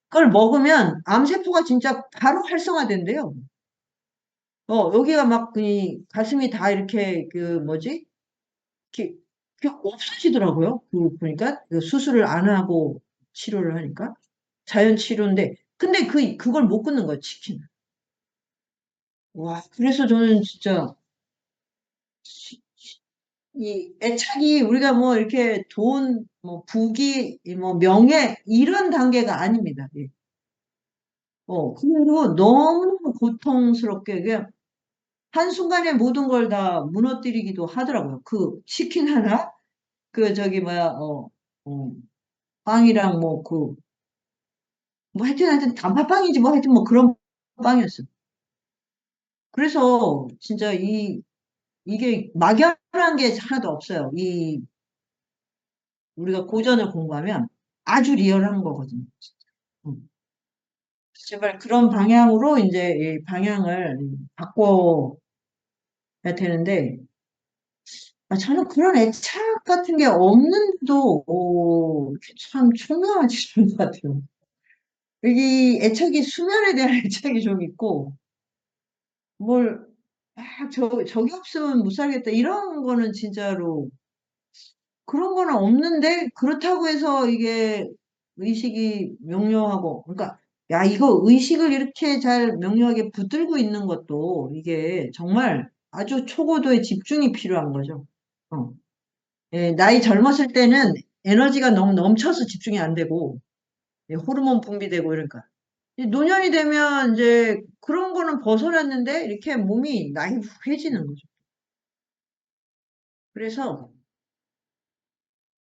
그걸 먹으면 암세포가 진짜 바로 활성화된대요. 여기가 막 가슴이 다 이렇게 이렇게 없어지더라고요. 보니까 수술을 안 하고 치료를 하니까 자연 치료인데 근데 그걸 못 끊는 거예요, 치킨. 와, 그래서 저는 진짜 이 애착이 우리가 뭐 이렇게 돈, 뭐 부귀, 뭐 명예 이런 단계가 아닙니다. 예. 그리고 너무 고통스럽게 그냥 한순간에 모든 걸 다 무너뜨리기도 하더라고요. 그 치킨 하나, 어, 빵이랑 하여튼 단팥빵이지 뭐 하여튼 뭐 그런 빵이었어. 그래서 진짜 이게 막연한 게 하나도 없어요. 우리가 고전을 공부하면 아주 리얼한 거거든요. 음. 제발 그런 방향으로 이제 이 방향을 바꿔야 되는데, 저는 그런 애착 같은 게 없는데도, 참 총명하지 않은 것 같아요. 이 애착이 수면에 대한 애착이 좀 있고, 뭘, 저기 없으면 못 살겠다. 이런 거는 진짜로, 그런 거는 없는데, 그렇다고 해서 이게 의식이 명료하고, 그러니까, 야, 이거 의식을 이렇게 잘 명료하게 붙들고 있는 것도 이게 정말 아주 초고도의 집중이 필요한 거죠. 어. 예, 나이 젊었을 때는 에너지가 너무 넘쳐서 집중이 안 되고, 호르몬 분비되고 이러니까. 노년이 되면 이제 그런 거는 벗어났는데 이렇게 몸이 나이후해지는 거죠.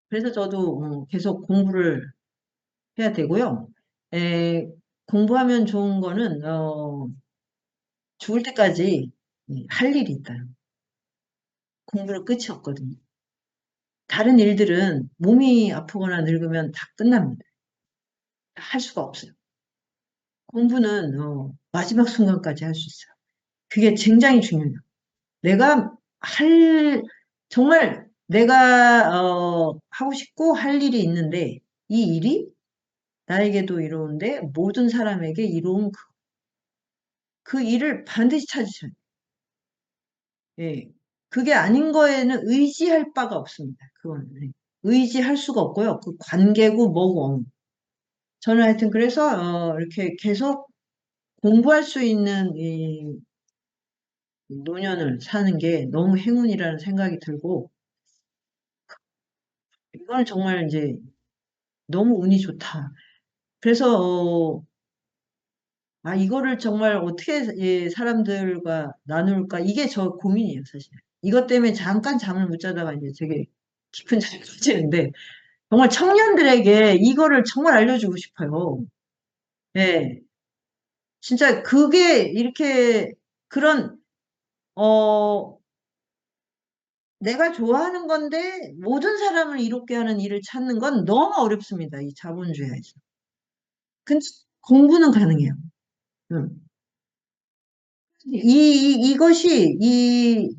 그래서 저도 계속 공부를 해야 되고요. 공부하면 좋은 거는 죽을 때까지 할 일이 있다. 공부는 끝이 없거든요. 다른 일들은 몸이 아프거나 늙으면 다 끝납니다. 할 수가 없어요. 공부는 마지막 순간까지 할 수 있어요. 그게 굉장히 중요해요. 내가 정말 내가 하고 싶고 할 일이 있는데 이 일이 나에게도 이로운데 모든 사람에게 이로운 그 일을 반드시 찾으셔야 돼요. 예. 그게 아닌 거에는 의지할 바가 없습니다. 그거는. 예. 의지할 수가 없고요. 그 관계고 뭐고. 저는 하여튼 그래서 이렇게 계속 공부할 수 있는 이 노년을 사는 게 너무 행운이라는 생각이 들고, 이건 정말 이제 너무 운이 좋다. 그래서 이거를 정말 어떻게 사람들과 나눌까? 이게 저 고민이에요, 사실. 이것 때문에 잠깐 잠을 못 자다가 이제 되게 깊은 잠이 빠지는데, 정말 청년들에게 이거를 정말 알려주고 싶어요. 네. 진짜 그게 이렇게 그런, 내가 좋아하는 건데 모든 사람을 이롭게 하는 일을 찾는 건 너무 어렵습니다. 이 자본주의에서. 근데 공부는 가능해요. 이것이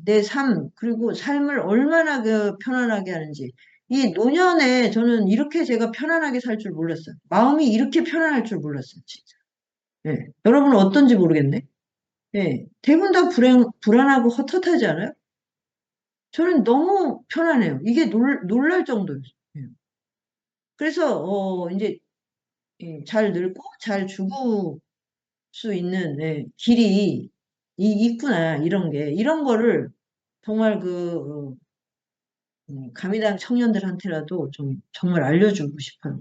내 삶, 그리고 삶을 얼마나 편안하게 하는지. 이 노년에 저는 이렇게 제가 편안하게 살 줄 몰랐어요. 마음이 이렇게 편안할 줄 몰랐어요, 진짜. 예. 여러분은 어떤지 모르겠네. 예. 대부분 다 불안하고 헛헛하지 않아요? 저는 너무 편안해요. 이게 놀랄 정도였어요. 예. 그래서, 이제, 잘 늙고 잘 죽을 수 있는 길이 있구나, 이런 거를 정말 가미당 청년들한테라도 좀 정말 알려주고 싶어요.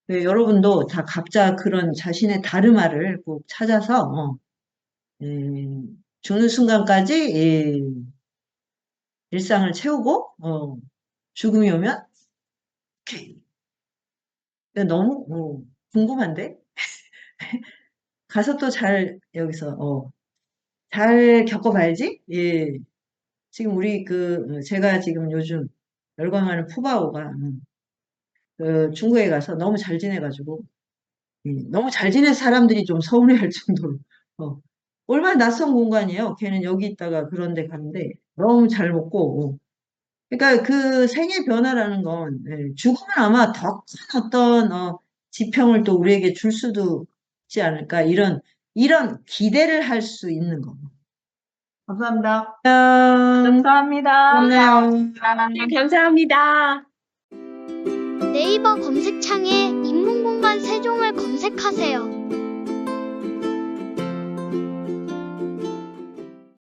네, 여러분도 다 각자 그런 자신의 다르마를 꼭 찾아서 죽는 순간까지 일상을 채우고 죽음이 오면 오케이. 너무 궁금한데 가서 또 여기서 잘 겪어봐야지. 예. 지금 우리 제가 지금 요즘 열광하는 푸바오가 중국에 가서 너무 잘 지내가지고 너무 잘 지낸 사람들이 좀 서운해할 정도로 얼마나 낯선 공간이에요. 걔는 여기 있다가 그런 데 가는데 너무 잘 먹고 그러니까 그 생의 변화라는 건 죽음은 아마 더 큰 어떤 지평을 또 우리에게 줄 수도 있지 않을까 이런 기대를 할 수 있는 거. 감사합니다. 감사합니다. 고맙네요. 감사합니다. 네이버 검색창에 인문공간 세종을 검색하세요.